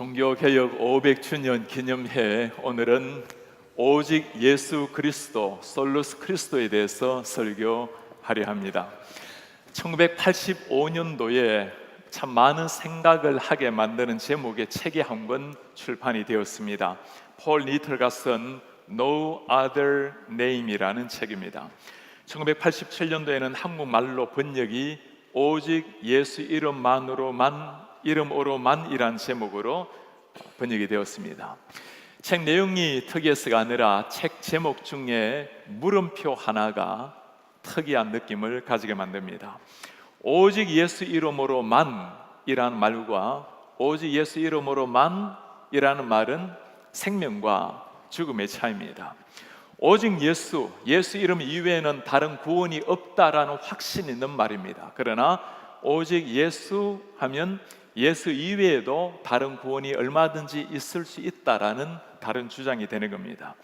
종교개혁 500주년 기념해 오늘은 오직 예수 그리스도, 솔루스 크리스도에 대해서 설교하려 합니다. 1985년도에 참 많은 생각을 하게 만드는 제목의 책이 한 권 출판이 되었습니다. 폴 니틀가 쓴 No Other Name이라는 책입니다. 1987년도에는 한국말로 번역이 오직 예수 이름으로만이란 제목으로 번역이 되었습니다. 책 내용이 특이해서가 아니라 책 제목 중에 물음표 하나가 특이한 느낌을 가지게 만듭니다. 오직 예수 이름으로만이라는 말과 오직 예수 이름으로만이라는 말은 생명과 죽음의 차이입니다. 오직 예수 이름 이외에는 다른 구원이 없다라는 확신이 있는 말입니다. 그러나 오직 예수 하면 예수 이외에도 다른 구원이 얼마든지 있을 수 있다라는 다른 주장이 되는 겁니다.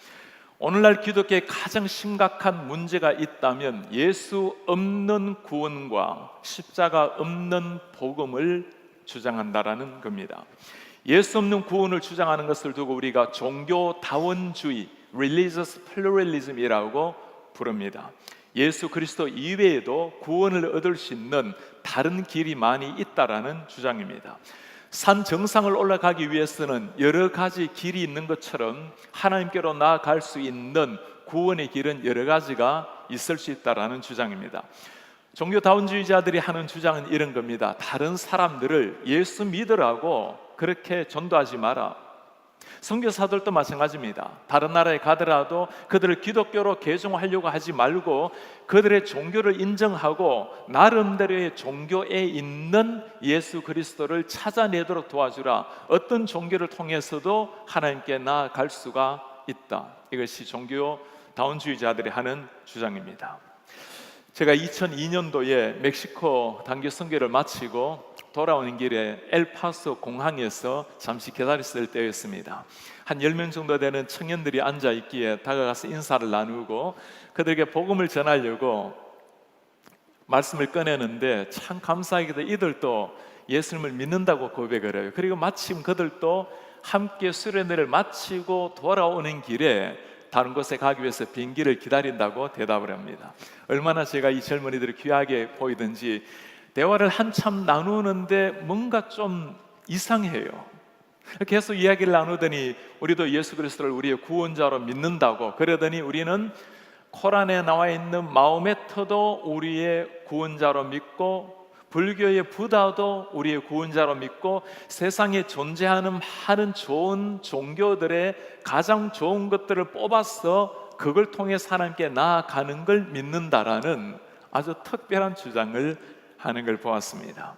오늘날 기독교에 가장 심각한 문제가 있다면 예수 없는 구원과 십자가 없는 복음을 주장한다라는 겁니다. 예수 없는 구원을 주장하는 것을 두고 우리가 종교다원주의, Religious Pluralism이라고 부릅니다. 예수 그리스도 이외에도 구원을 얻을 수 있는 다른 길이 많이 있다라는 주장입니다. 산 정상을 올라가기 위해서는 여러 가지 길이 있는 것처럼 하나님께로 나아갈 수 있는 구원의 길은 여러 가지가 있을 수 있다라는 주장입니다. 종교다원주의자들이 하는 주장은 이런 겁니다. 다른 사람들을 예수 믿으라고 그렇게 전도하지 마라. 선교사들도 마찬가지입니다. 다른 나라에 가더라도 그들을 기독교로 개종하려고 하지 말고 그들의 종교를 인정하고 나름대로의 종교에 있는 예수 그리스도를 찾아내도록 도와주라. 어떤 종교를 통해서도 하나님께 나아갈 수가 있다. 이것이 종교다원주의자들이 하는 주장입니다. 제가 2002년도에 멕시코 단기 선교를 마치고 돌아오는 길에 엘파소 공항에서 잠시 기다렸을 때였습니다. 한 10명 정도 되는 청년들이 앉아있기에 다가가서 인사를 나누고 그들에게 복음을 전하려고 말씀을 꺼내는데 참 감사하게도 이들도 예수님을 믿는다고 고백을 해요. 그리고 마침 그들도 함께 수련회를 마치고 돌아오는 길에 다른 곳에 가기 위해서 비행기를 기다린다고 대답을 합니다. 얼마나 제가 이 젊은이들이 귀하게 보이든지 대화를 한참 나누는데 뭔가 좀 이상해요. 계속 이야기를 나누더니 우리도 예수 그리스도를 우리의 구원자로 믿는다고 그러더니 우리는 코란에 나와 있는 마호메트도 우리의 구원자로 믿고 불교의 부다도 우리의 구원자로 믿고 세상에 존재하는 많은 좋은 종교들의 가장 좋은 것들을 뽑아서 그걸 통해 하나님께 나아가는 걸 믿는다라는 아주 특별한 주장을 하는 걸 보았습니다.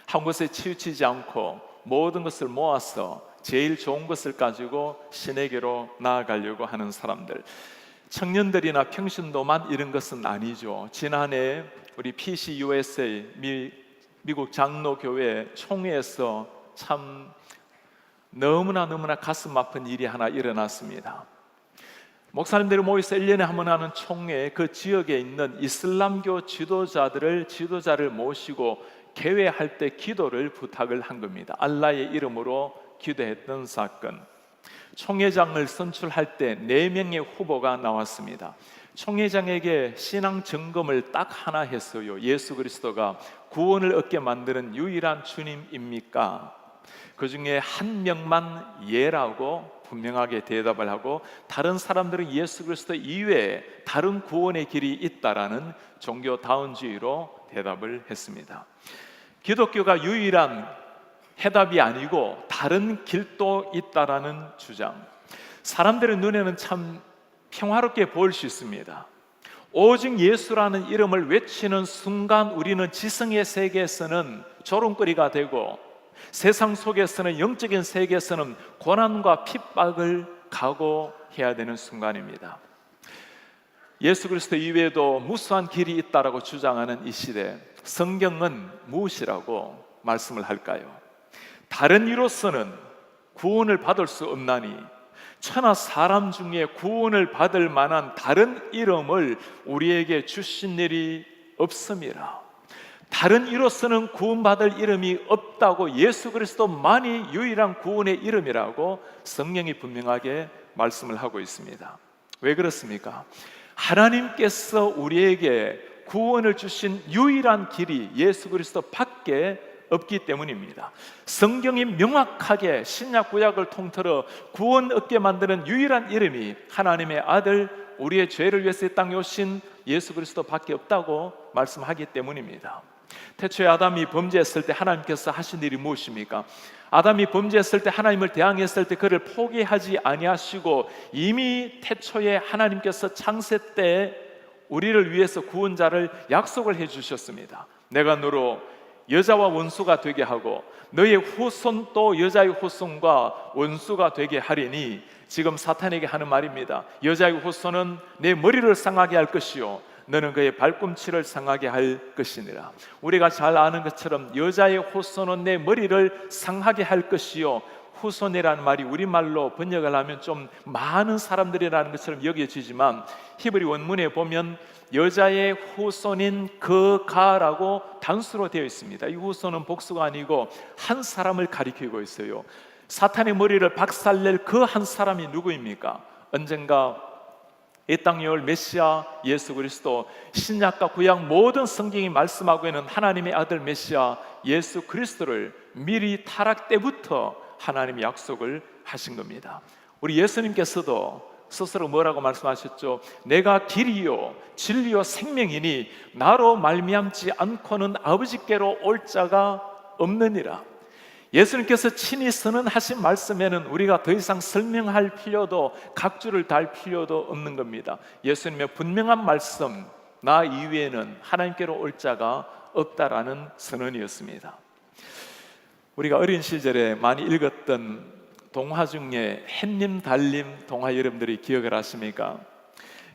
한 곳에 치우치지 않고 모든 것을 모아서 제일 좋은 것을 가지고 신에게로 나아가려고 하는 사람들, 청년들이나 평신도만 이런 것은 아니죠. 지난해 우리 PCUSA 미국 장로교회 총회에서 참 너무나 가슴 아픈 일이 하나 일어났습니다. 목사님들이 모여서 1년에 한 번 하는 총회에 그 지역에 있는 이슬람교 지도자를 모시고 개회할 때 기도를 부탁을 한 겁니다. 알라의 이름으로 기도했던 사건. 총회장을 선출할 때 4명의 후보가 나왔습니다. 총회장에게 신앙 점검을 딱 하나 했어요. 예수 그리스도가 구원을 얻게 만드는 유일한 주님입니까? 그 중에 한 명만 예라고 분명하게 대답을 하고 다른 사람들은 예수 그리스도 이외에 다른 구원의 길이 있다라는 종교다원주의로 대답을 했습니다. 기독교가 유일한 해답이 아니고 다른 길도 있다라는 주장. 사람들의 눈에는 참 평화롭게 보일 수 있습니다. 오직 예수라는 이름을 외치는 순간 우리는 지성의 세계에서는 조롱거리가 되고 세상 속에서는 영적인 세계에서는 고난과 핍박을 각오해야 되는 순간입니다. 예수 그리스도 이외에도 무수한 길이 있다라고 주장하는 이 시대, 성경은 무엇이라고 말씀을 할까요? 다른 이로서는 구원을 받을 수 없나니 천하 사람 중에 구원을 받을 만한 다른 이름을 우리에게 주신 일이 없음이라. 다른 이로서는 구원받을 이름이 없다고, 예수 그리스도만이 유일한 구원의 이름이라고 성경이 분명하게 말씀을 하고 있습니다. 왜 그렇습니까? 하나님께서 우리에게 구원을 주신 유일한 길이 예수 그리스도 밖에 없기 때문입니다. 성경이 명확하게 신약 구약을 통틀어 구원 얻게 만드는 유일한 이름이 하나님의 아들, 우리의 죄를 위해서 이 땅에 오신 예수 그리스도 밖에 없다고 말씀하기 때문입니다. 태초에 아담이 범죄했을 때 하나님께서 하신 일이 무엇입니까? 아담이 범죄했을 때, 하나님을 대항했을 때 그를 포기하지 아니하시고 이미 태초에 하나님께서 창세 때 우리를 위해서 구원자를 약속을 해주셨습니다. 내가 너로 여자와 원수가 되게 하고 너의 후손도 여자의 후손과 원수가 되게 하리니, 지금 사탄에게 하는 말입니다. 여자의 후손은 내 머리를 상하게 할 것이요 너는 그의 발꿈치를 상하게 할 것이니라. 우리가 잘 아는 것처럼 여자의 후손은 내 머리를 상하게 할 것이요, 후손이라는 말이 우리말로 번역을 하면 좀 많은 사람들이라는 것처럼 여겨지지만 히브리 원문에 보면 여자의 후손인 그가라고 단수로 되어 있습니다. 이 후손은 복수가 아니고 한 사람을 가리키고 있어요. 사탄의 머리를 박살낼 그 한 사람이 누구입니까? 언젠가 이 땅에 올 메시아 예수 그리스도, 신약과 구약 모든 성경이 말씀하고 있는 하나님의 아들 메시아 예수 그리스도를 미리 타락 때부터 하나님이 약속을 하신 겁니다. 우리 예수님께서도 스스로 뭐라고 말씀하셨죠? 내가 길이요 진리요 생명이니 나로 말미암지 않고는 아버지께로 올 자가 없느니라. 예수님께서 친히 선언하신 말씀에는 우리가 더 이상 설명할 필요도, 각주를 달 필요도 없는 겁니다. 예수님의 분명한 말씀, 나 이외에는 하나님께로 올 자가 없다라는 선언이었습니다. 우리가 어린 시절에 많이 읽었던 동화 중에 햇님 달님 동화 여러분들이 기억을 하십니까?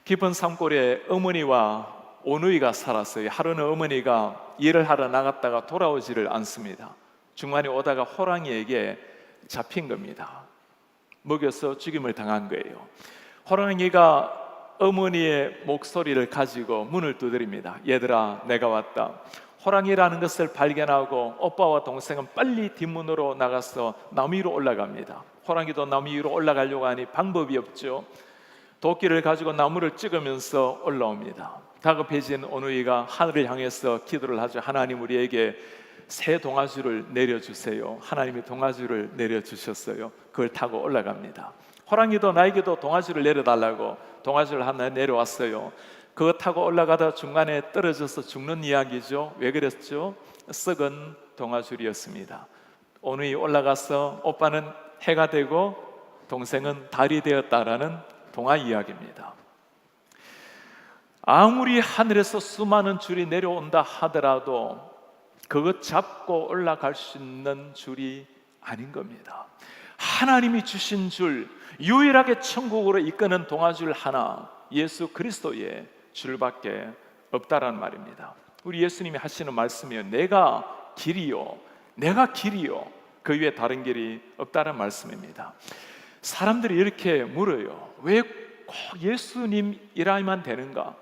깊은 산골에 어머니와 오누이가 살았어요. 하루는 어머니가 일을 하러 나갔다가 돌아오지를 않습니다. 중간에 오다가 호랑이에게 잡힌 겁니다. 먹여서 죽임을 당한 거예요. 호랑이가 어머니의 목소리를 가지고 문을 두드립니다. 얘들아, 내가 왔다. 호랑이라는 것을 발견하고 오빠와 동생은 빨리 뒷문으로 나가서 나무 위로 올라갑니다. 호랑이도 나무 위로 올라가려고 하니 방법이 없죠. 도끼를 가지고 나무를 찍으면서 올라옵니다. 다급해진 오누이가 하늘을 향해서 기도를 하죠. 하나님, 우리에게 새 동아줄을 내려주세요. 하나님이 동아줄을 내려주셨어요. 그걸 타고 올라갑니다. 호랑이도 나에게도 동아줄을 내려달라고 동아줄 하나 내려왔어요. 그거 타고 올라가다 중간에 떨어져서 죽는 이야기죠. 왜 그랬죠? 썩은 동아줄이었습니다. 오누이 올라가서 오빠는 해가 되고 동생은 달이 되었다라는 동화 이야기입니다. 아무리 하늘에서 수많은 줄이 내려온다 하더라도 그것 잡고 올라갈 수 있는 줄이 아닌 겁니다. 하나님이 주신 줄, 유일하게 천국으로 이끄는 동아줄 하나, 예수 그리스도의 줄밖에 없다라는 말입니다. 우리 예수님이 하시는 말씀이요, 내가 길이요, 내가 길이요, 그 위에 다른 길이 없다는 말씀입니다. 사람들이 이렇게 물어요. 왜 꼭 예수님이라야만 되는가?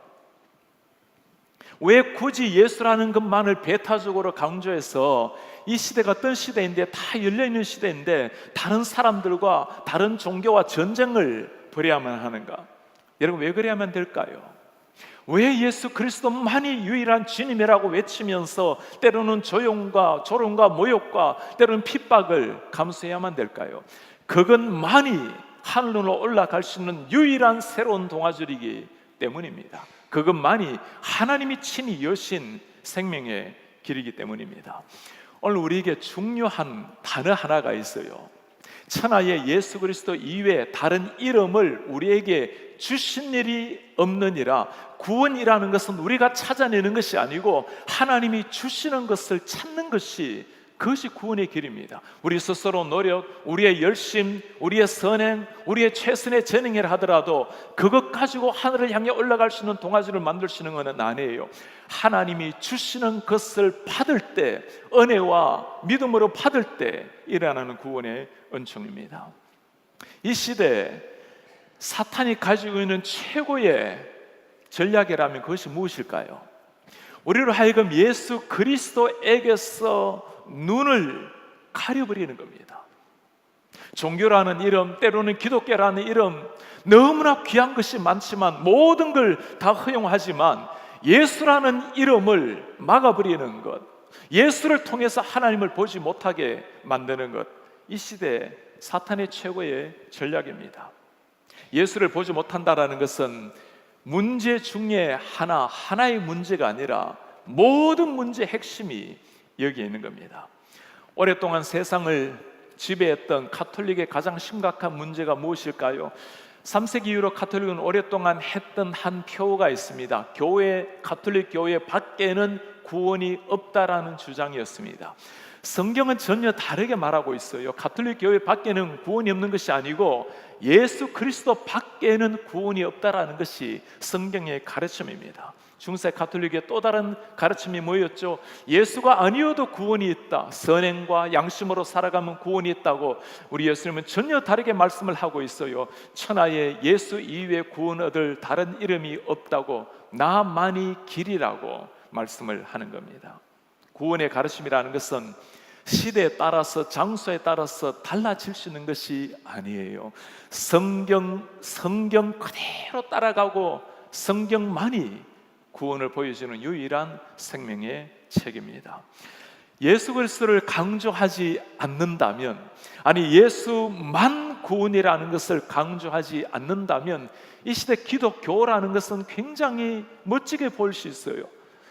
왜 굳이 예수라는 것만을 배타적으로 강조해서, 이 시대가 어떤 시대인데, 다 열려있는 시대인데 다른 사람들과 다른 종교와 전쟁을 벌여야만 하는가? 여러분, 왜 그래야만 될까요? 왜 예수 그리스도만이 유일한 주님이라고 외치면서 때로는 조롱과 모욕과 때로는 핍박을 감수해야만 될까요? 그것만이 하늘로 올라갈 수 있는 유일한 새로운 동아줄이기 때문입니다. 그것만이 하나님이 친히 여신 생명의 길이기 때문입니다. 오늘 우리에게 중요한 단어 하나가 있어요. 천하에 예수 그리스도 이외에 다른 이름을 우리에게 주신 일이 없느니라. 구원이라는 것은 우리가 찾아내는 것이 아니고 하나님이 주시는 것을 찾는 것이, 그것이 구원의 길입니다. 우리 스스로 노력, 우리의 열심, 우리의 선행, 우리의 최선의 전행을 하더라도 그것 가지고 하늘을 향해 올라갈 수 있는 동아줄을 만들 수 있는 것은 아니에요. 하나님이 주시는 것을 받을 때, 은혜와 믿음으로 받을 때 일어나는 구원의 은총입니다. 이 시대에 사탄이 가지고 있는 최고의 전략이라면 그것이 무엇일까요? 우리로 하여금 예수 그리스도에게서 눈을 가려버리는 겁니다. 종교라는 이름, 때로는 기독교라는 이름, 너무나 귀한 것이 많지만 모든 걸 다 허용하지만 예수라는 이름을 막아버리는 것, 예수를 통해서 하나님을 보지 못하게 만드는 것, 이 시대 사탄의 최고의 전략입니다. 예수를 보지 못한다라는 것은 문제 중에 하나의 문제가 아니라 모든 문제의 핵심이 여기에 있는 겁니다. 오랫동안 세상을 지배했던 가톨릭의 가장 심각한 문제가 무엇일까요? 3세기 이후로 가톨릭은 오랫동안 했던 한 표어가 있습니다. 가톨릭 교회 밖에는 구원이 없다라는 주장이었습니다. 성경은 전혀 다르게 말하고 있어요. 가톨릭 교회 밖에는 구원이 없는 것이 아니고 예수 그리스도 밖에는 구원이 없다라는 것이 성경의 가르침입니다. 중세 가톨릭의 또 다른 가르침이 뭐였죠? 예수가 아니어도 구원이 있다, 선행과 양심으로 살아가면 구원이 있다고 우리 예수님은 전혀 다르게 말씀을 하고 있어요. 천하에 예수 이외에 구원 얻을 다른 이름이 없다고, 나만이 길이라고 말씀을 하는 겁니다. 구원의 가르침이라는 것은 시대에 따라서, 장소에 따라서 달라질 수 있는 것이 아니에요. 성경 그대로 따라가고 성경만이 구원을 보여주는 유일한 생명의 책입니다. 예수 그리스도를 강조하지 않는다면, 아니 예수만 구원이라는 것을 강조하지 않는다면 이 시대 기독교라는 것은 굉장히 멋지게 보일 수 있어요.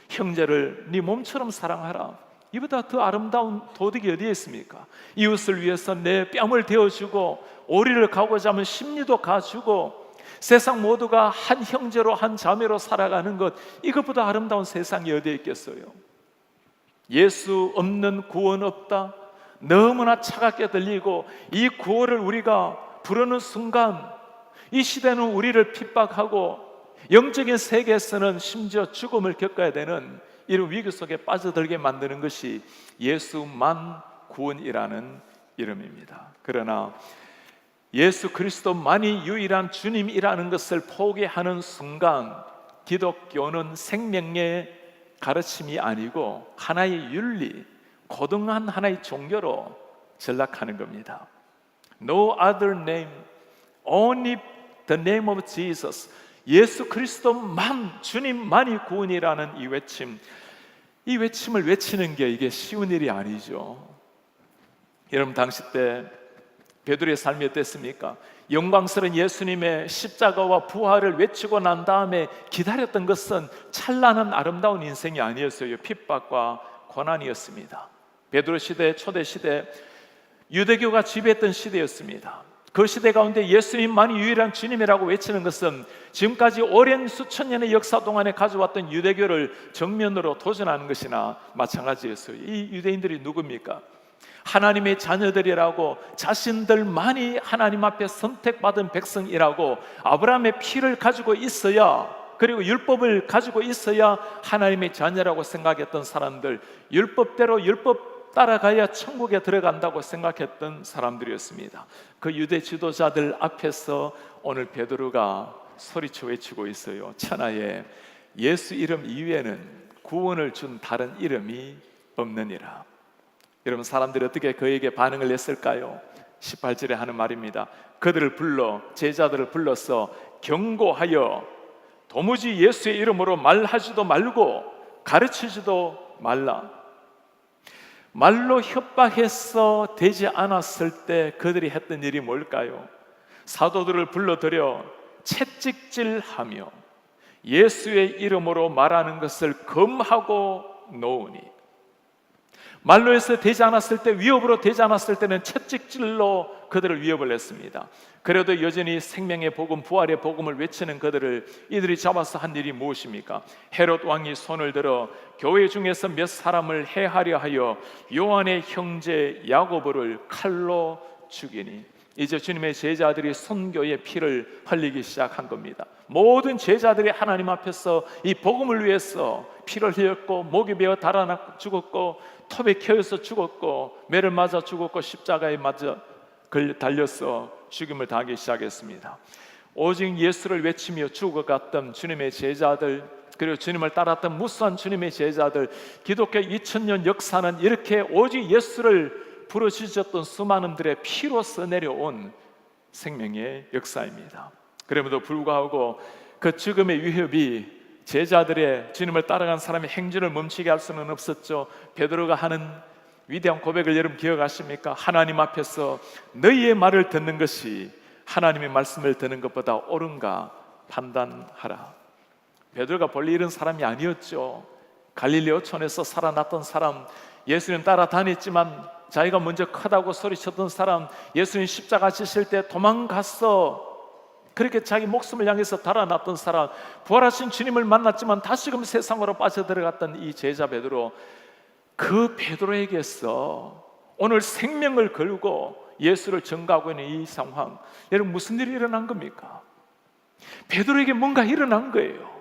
형제를 네 몸처럼 사랑하라, 이보다 더 아름다운 도덕이 어디에 있습니까? 이웃을 위해서 내 뺨을 대어주고 오리를 가고자 하면 심리도 가주고 세상 모두가 한 형제로 한 자매로 살아가는 것, 이것보다 아름다운 세상이 어디에 있겠어요? 예수 없는 구원 없다, 너무나 차갑게 들리고 이 구호를 우리가 부르는 순간 이 시대는 우리를 핍박하고 영적인 세계에서는 심지어 죽음을 겪어야 되는 이런 위기 속에 빠져들게 만드는 것이 예수만 구원이라는 이름입니다. 그러나 예수 그리스도만이 유일한 주님이라는 것을 포기하는 순간 기독교는 생명의 가르침이 아니고 하나의 윤리, 고등한 하나의 종교로 전락하는 겁니다. No other name, only the name of Jesus. 예수 그리스도만, 주님만이 구원이라는 이 외침을 외치는 게 이게 쉬운 일이 아니죠. 여러분, 당시 때 베드로의 삶이 어땠습니까? 영광스러운 예수님의 십자가와 부활을 외치고 난 다음에 기다렸던 것은 찬란한 아름다운 인생이 아니었어요. 핍박과 고난이었습니다. 베드로 시대, 초대 시대, 유대교가 지배했던 시대였습니다. 그 시대 가운데 예수님만이 유일한 주님이라고 외치는 것은 지금까지 오랜 수천 년의 역사 동안에 가져왔던 유대교를 정면으로 도전하는 것이나 마찬가지였어요. 이 유대인들이 누굽니까? 하나님의 자녀들이라고, 자신들만이 하나님 앞에 선택받은 백성이라고, 아브라함의 피를 가지고 있어야, 그리고 율법을 가지고 있어야 하나님의 자녀라고 생각했던 사람들, 율법대로 율법 따라가야 천국에 들어간다고 생각했던 사람들이었습니다. 그 유대 지도자들 앞에서 오늘 베드로가 소리쳐 외치고 있어요. 천하에 예수 이름 이외에는 구원을 준 다른 이름이 없느니라. 여러분, 사람들이 어떻게 그에게 반응을 했을까요? 18절에 하는 말입니다. 그들을 불러, 제자들을 불러서 경고하여 도무지 예수의 이름으로 말하지도 말고 가르치지도 말라. 말로 협박해서 되지 않았을 때 그들이 했던 일이 뭘까요? 사도들을 불러들여 채찍질하며 예수의 이름으로 말하는 것을 금하고 놓으니, 말로 해서 되지 않았을 때, 위협으로 되지 않았을 때는 채찍질로 그들을 위협을 했습니다. 그래도 여전히 생명의 복음, 부활의 복음을 외치는 그들을 이들이 잡아서 한 일이 무엇입니까? 헤롯 왕이 손을 들어 교회 중에서 몇 사람을 해하려 하여 요한의 형제 야고보를 칼로 죽이니, 이제 주님의 제자들이 선교의 피를 흘리기 시작한 겁니다. 모든 제자들이 하나님 앞에서 이 복음을 위해서 피를 흘렸고, 목이 베어 달아나 죽었고, 톱에 켜여서 죽었고, 매를 맞아 죽었고, 십자가에 맞아 달려서 죽임을 당하기 시작했습니다. 오직 예수를 외치며 죽어갔던 주님의 제자들, 그리고 주님을 따랐던 무수한 주님의 제자들, 기독교 2000년 역사는 이렇게 오직 예수를 부르짖었던 수많은들의 피로써 내려온 생명의 역사입니다. 그럼에도 불구하고 그 죽음의 위협이 제자들의, 주님을 따라간 사람의 행진을 멈추게 할 수는 없었죠. 베드로가 하는 위대한 고백을 여러분 기억하십니까? 하나님 앞에서 너희의 말을 듣는 것이 하나님의 말씀을 듣는 것보다 옳은가 판단하라. 베드로가 본래 이런 사람이 아니었죠. 갈릴리 어촌에서 살아났던 사람, 예수님 따라다녔지만 자기가 먼저 크다고 소리쳤던 사람, 예수님 십자가 지실 때 도망갔어, 그렇게 자기 목숨을 향해서 달아났던 사람, 부활하신 주님을 만났지만 다시금 세상으로 빠져들어갔던 이 제자 베드로, 그 베드로에게서 오늘 생명을 걸고 예수를 전가하고 있는 이 상황, 여러분 무슨 일이 일어난 겁니까? 베드로에게 뭔가 일어난 거예요.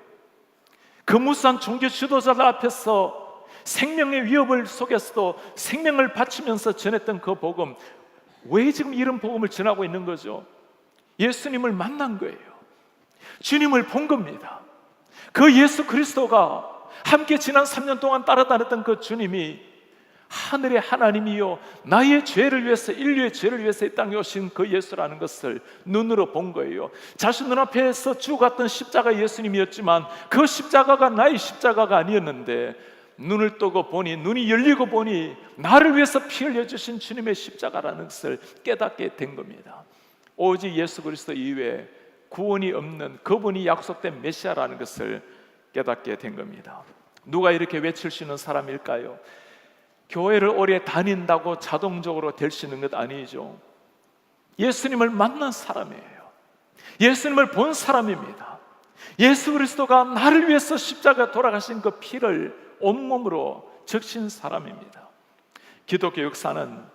그 무수한 종교 지도자들 앞에서 생명의 위협을 속에서도 생명을 바치면서 전했던 그 복음, 왜 지금 이런 복음을 전하고 있는 거죠? 예수님을 만난 거예요. 주님을 본 겁니다. 그 예수 그리스도가 함께 지난 3년 동안 따라다녔던 그 주님이 하늘의 하나님이요 나의 죄를 위해서, 인류의 죄를 위해서 이 땅에 오신 그 예수라는 것을 눈으로 본 거예요. 자신 눈앞에서 죽어갔던 십자가 예수님이었지만 그 십자가가 나의 십자가가 아니었는데, 눈을 뜨고 보니, 눈이 열리고 보니 나를 위해서 피 흘려주신 주님의 십자가라는 것을 깨닫게 된 겁니다. 오직 예수 그리스도 이외에 구원이 없는, 그분이 약속된 메시아라는 것을 깨닫게 된 겁니다. 누가 이렇게 외칠 수 있는 사람일까요? 교회를 오래 다닌다고 자동적으로 될 수 있는 것 아니죠. 예수님을 만난 사람이에요. 예수님을 본 사람입니다. 예수 그리스도가 나를 위해서 십자가 돌아가신 그 피를 온몸으로 적신 사람입니다. 기독교 역사는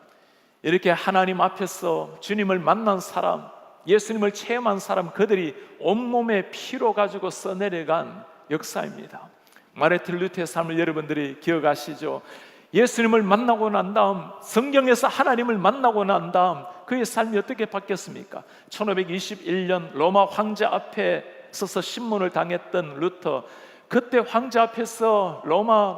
이렇게 하나님 앞에서 주님을 만난 사람, 예수님을 체험한 사람, 그들이 온몸에 피로 가지고 써내려간 역사입니다. 마르틴 루터의 삶을 여러분들이 기억하시죠? 예수님을 만나고 난 다음, 성경에서 하나님을 만나고 난 다음 그의 삶이 어떻게 바뀌었습니까? 1521년 로마 황제 앞에 서서 신문을 당했던 루터, 그때 황제 앞에서, 로마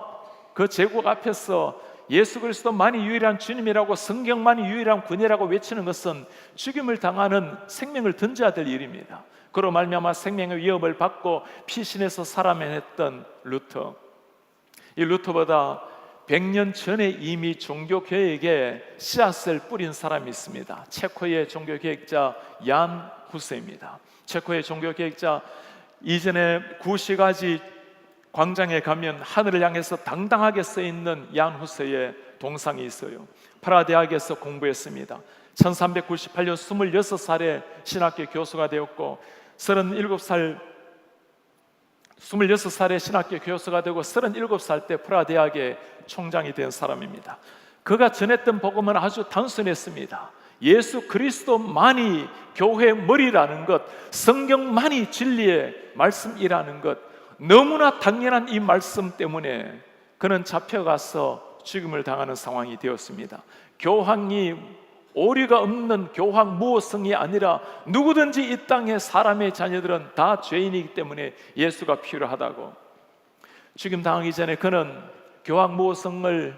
그 제국 앞에서 예수 그리스도만이 유일한 주님이라고, 성경만이 유일한 군이라고 외치는 것은 죽임을 당하는, 생명을 던져야 될 일입니다. 그로 말미암아 생명의 위협을 받고 피신해서 살아냈던 루터, 이 루터보다 100년 전에 이미 종교개혁에 씨앗을 뿌린 사람이 있습니다. 체코의 종교개혁자 얀 후세입니다. 체코의 종교개혁자, 이전에 구시가지 광장에 가면 하늘을 향해서 당당하게 써있는 얀 후세의 동상이 있어요. 프라하 대학에서 공부했습니다. 1398년 26살에 신학교 교수가 되었고, 26살에 신학교 교수가 되고 37살 때 프라하 대학의 총장이 된 사람입니다. 그가 전했던 복음은 아주 단순했습니다. 예수 그리스도만이 교회의 머리라는 것, 성경만이 진리의 말씀이라는 것, 너무나 당연한 이 말씀 때문에 그는 잡혀가서 죽임을 당하는 상황이 되었습니다. 교황이 오류가 없는 교황 무호성이 아니라 누구든지 이 땅의 사람의 자녀들은 다 죄인이기 때문에 예수가 필요하다고, 죽임 당하기 전에 그는 교황 무호성을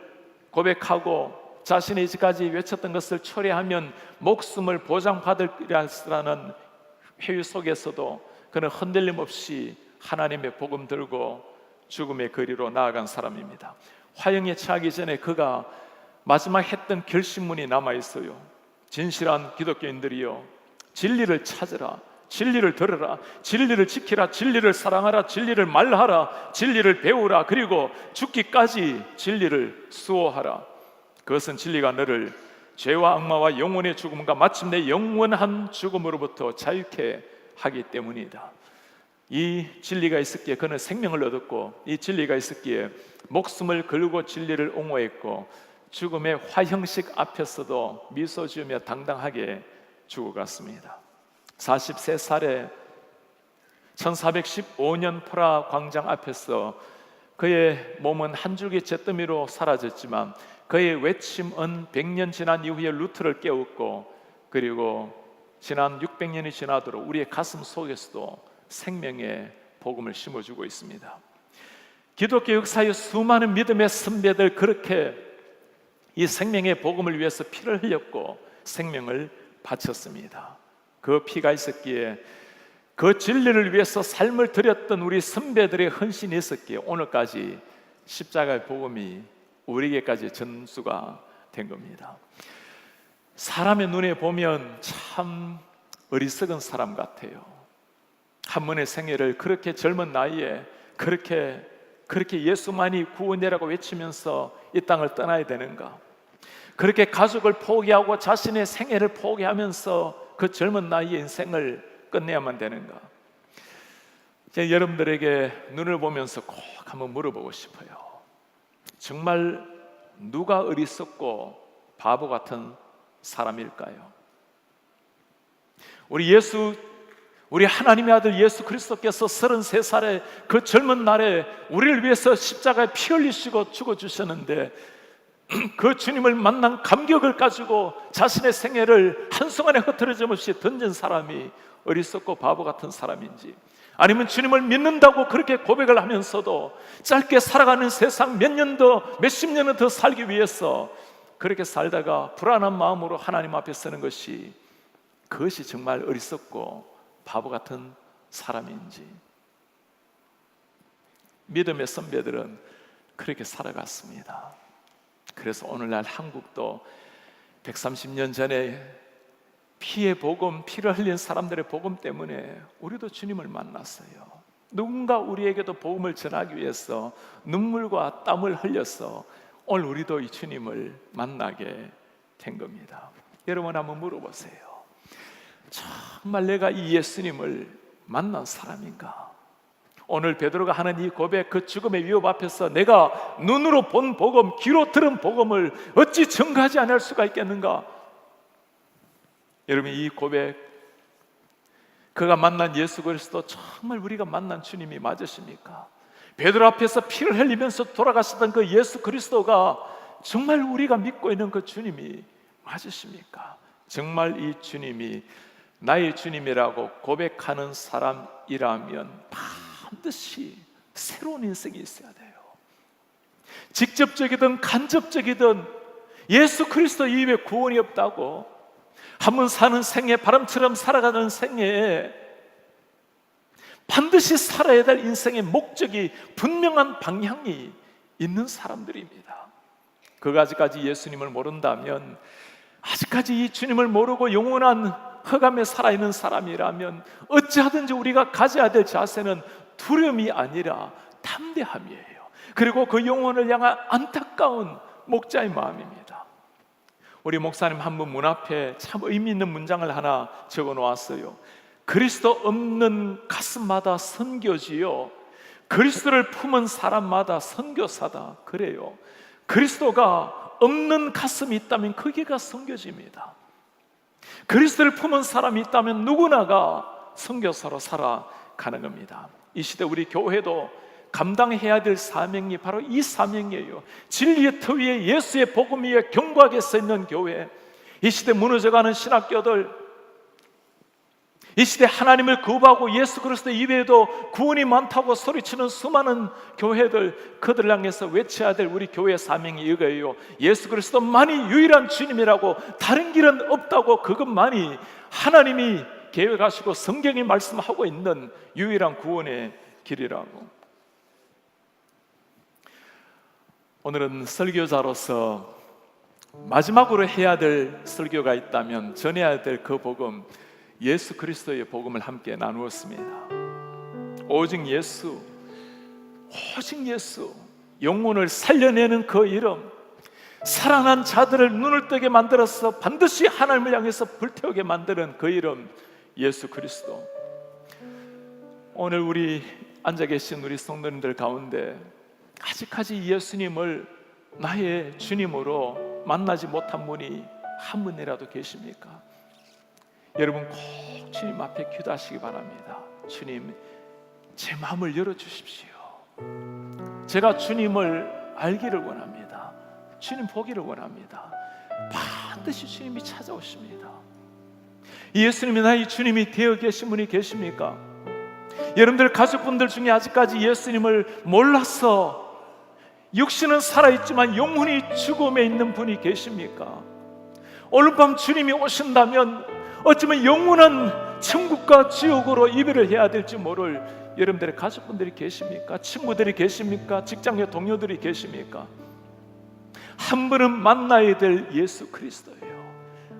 고백하고 자신이 이제까지 외쳤던 것을 철회하면 목숨을 보장받으리라는 회유 속에서도 그는 흔들림 없이 하나님의 복음 들고 죽음의 거리로 나아간 사람입니다. 화형에 처하기 전에 그가 마지막 했던 결심문이 남아있어요. 진실한 기독교인들이여, 진리를 찾으라, 진리를 들으라, 진리를 지키라, 진리를 사랑하라, 진리를 말하라, 진리를 배우라, 그리고 죽기까지 진리를 수호하라. 그것은 진리가 너를 죄와 악마와 영혼의 죽음과 마침내 영원한 죽음으로부터 자유케 하기 때문이다. 이 진리가 있었기에 그는 생명을 얻었고, 이 진리가 있었기에 목숨을 걸고 진리를 옹호했고, 죽음의 화형식 앞에서도 미소 지으며 당당하게 죽어갔습니다. 43살에 1415년 프라하 광장 앞에서 그의 몸은 한 줄기 잿더미로 사라졌지만 그의 외침은 100년 지난 이후에 루터를 깨웠고, 그리고 지난 600년이 지나도록 우리의 가슴 속에서도 생명의 복음을 심어주고 있습니다. 기독교 역사의 수많은 믿음의 선배들, 그렇게 이 생명의 복음을 위해서 피를 흘렸고 생명을 바쳤습니다. 그 피가 있었기에, 그 진리를 위해서 삶을 드렸던 우리 선배들의 헌신이 있었기에 오늘까지 십자가의 복음이 우리에게까지 전수가 된 겁니다. 사람의 눈에 보면 참 어리석은 사람 같아요. 한 번의 생애를 그렇게 젊은 나이에 그렇게 예수만이 구원이라고 외치면서 이 땅을 떠나야 되는가? 그렇게 가족을 포기하고 자신의 생애를 포기하면서 그 젊은 나이에 인생을 끝내야만 되는가? 제가 여러분들에게 눈을 보면서 꼭 한번 물어보고 싶어요. 정말 누가 어리석고 바보 같은 사람일까요? 우리 하나님의 아들 예수 그리스도께서 33살의 그 젊은 날에 우리를 위해서 십자가에 피 흘리시고 죽어주셨는데, 그 주님을 만난 감격을 가지고 자신의 생애를 한순간에 흐트러짐 없이 던진 사람이 어리석고 바보 같은 사람인지, 아니면 주님을 믿는다고 그렇게 고백을 하면서도 짧게 살아가는 세상 몇십 년은 더 살기 위해서 그렇게 살다가 불안한 마음으로 하나님 앞에 서는 것이, 그것이 정말 어리석고 바보 같은 사람인지. 믿음의 선배들은 그렇게 살아갔습니다. 그래서 오늘날 한국도 130년 전에 피의 복음, 피를 흘린 사람들의 복음 때문에 우리도 주님을 만났어요. 누군가 우리에게도 복음을 전하기 위해서 눈물과 땀을 흘려서 오늘 우리도 이 주님을 만나게 된 겁니다. 여러분 한번 물어보세요. 정말 내가 이 예수님을 만난 사람인가? 오늘 베드로가 하는 이 고백, 그 죽음의 위협 앞에서 내가 눈으로 본 복음, 귀로 들은 복음을 어찌 증거하지 않을 수가 있겠는가? 여러분, 이 고백, 그가 만난 예수 그리스도 정말 우리가 만난 주님이 맞으십니까? 베드로 앞에서 피를 흘리면서 돌아가셨던 그 예수 그리스도가 정말 우리가 믿고 있는 그 주님이 맞으십니까? 정말 이 주님이 나의 주님이라고 고백하는 사람이라면 반드시 새로운 인생이 있어야 돼요. 직접적이든 간접적이든 예수 그리스도 이외에 구원이 없다고, 한번 사는 생애, 바람처럼 살아가는 생애에 반드시 살아야 될 인생의 목적이, 분명한 방향이 있는 사람들입니다. 그가 아직까지 예수님을 모른다면, 아직까지 이 주님을 모르고 영원한 흑암에 살아있는 사람이라면 어찌하든지 우리가 가져야 될 자세는 두려움이 아니라 담대함이에요. 그리고 그 영혼을 향한 안타까운 목자의 마음입니다. 우리 목사님 한 분 문 앞에 참 의미 있는 문장을 하나 적어 놓았어요. 그리스도 없는 가슴마다 선교지요, 그리스도를 품은 사람마다 선교사다. 그래요. 그리스도가 없는 가슴이 있다면 거기가 선교지입니다. 그리스도를 품은 사람이 있다면 누구나가 선교사로 살아가는 겁니다. 이 시대 우리 교회도 감당해야 될 사명이 바로 이 사명이에요. 진리의 터 위에 예수의 복음 위에 견고하게 서 있는 교회, 이 시대 무너져가는 신학교들, 이 시대 하나님을 거부하고 예수 그리스도 이외에도 구원이 많다고 소리치는 수많은 교회들, 그들을 향해서 외쳐야 될 우리 교회의 사명이 이거예요. 예수 그리스도만이 유일한 주님이라고, 다른 길은 없다고, 그것만이 하나님이 계획하시고 성경이 말씀하고 있는 유일한 구원의 길이라고. 오늘은 설교자로서 마지막으로 해야 될 설교가 있다면, 전해야 될 그 복음, 예수 그리스도의 복음을 함께 나누었습니다. 오직 예수, 오직 예수, 영혼을 살려내는 그 이름, 살아난 자들을 눈을 뜨게 만들어서 반드시 하나님을 향해서 불태우게 만드는 그 이름, 예수 그리스도. 오늘 우리 앉아 계신 우리 성도님들 가운데 아직까지 예수님을 나의 주님으로 만나지 못한 분이 한 분이라도 계십니까? 여러분 꼭 주님 앞에 기도하시기 바랍니다. 주님, 제 마음을 열어주십시오. 제가 주님을 알기를 원합니다. 주님 보기를 원합니다. 반드시 주님이 찾아오십니다. 예수님이 나의 주님이 되어 계신 분이 계십니까? 여러분들 가족분들 중에 아직까지 예수님을 몰라서 육신은 살아있지만 영혼이 죽음에 있는 분이 계십니까? 오늘 밤 주님이 오신다면 어쩌면 영원한 천국과 지옥으로 이별을 해야 될지 모를 여러분들의 가족분들이 계십니까? 친구들이 계십니까? 직장의 동료들이 계십니까? 한 분은 만나야 될 예수 그리스도예요.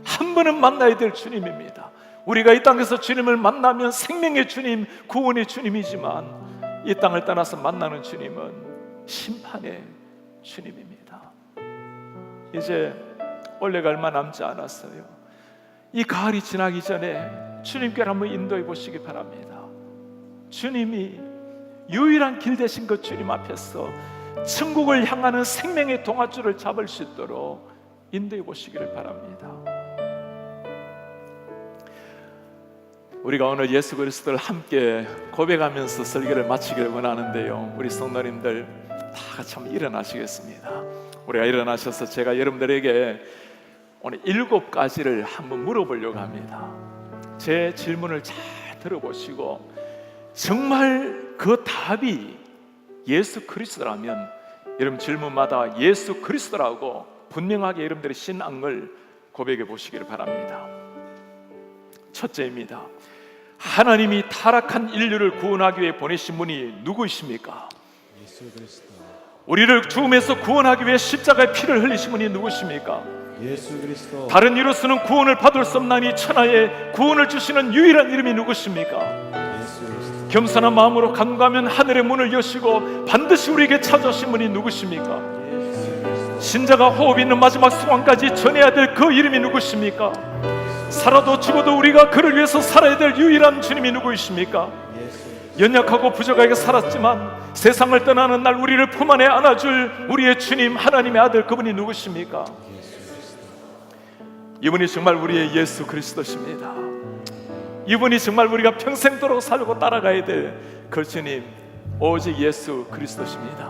한 분은 만나야 될 주님입니다. 우리가 이 땅에서 주님을 만나면 생명의 주님, 구원의 주님이지만 이 땅을 떠나서 만나는 주님은 심판의 주님입니다. 이제 올해가 얼마 남지 않았어요. 이 가을이 지나기 전에 주님께 한번 인도해 보시기 바랍니다. 주님이 유일한 길 되신 그 주님 앞에서 천국을 향하는 생명의 동아줄을 잡을 수 있도록 인도해 보시기를 바랍니다. 우리가 오늘 예수 그리스도를 함께 고백하면서 설교를 마치기를 원하는데요, 우리 성도님들 다 같이 한번 일어나시겠습니다. 우리가 일어나셔서 제가 여러분들에게 오늘 7가지를 한번 물어보려고 합니다. 제 질문을 잘 들어보시고 정말 그 답이 예수 그리스도라면 여러분 질문마다 예수 그리스도라고 분명하게 여러분들의 신앙을 고백해 보시기를 바랍니다. 첫째입니다. 하나님이 타락한 인류를 구원하기 위해 보내신 분이 누구이십니까? 예수 그리스도. 우리를 죽음에서 구원하기 위해 십자가의 피를 흘리신 분이 누구십니까? 예수 그리스도. 다른 이로서는 구원을 받을 수 없나니 천하에 구원을 주시는 유일한 이름이 누구십니까? 예수 그리스도. 겸손한 마음으로 간구하면 하늘의 문을 여시고 반드시 우리에게 찾아오신 분이 누구십니까? 예수 그리스도. 신자가 호흡 있는 마지막 순간까지 전해야 될 그 이름이 누구십니까? 살아도 죽어도 우리가 그를 위해서 살아야 될 유일한 주님이 누구이십니까? 연약하고 부족하게 살았지만 세상을 떠나는 날 우리를 품 안에 안아줄 우리의 주님, 하나님의 아들, 그분이 누구십니까? 이분이 정말 우리의 예수 그리스도십니다. 이분이 정말 우리가 평생도록 살고 따라가야 될 그 주님, 오직 예수 그리스도십니다.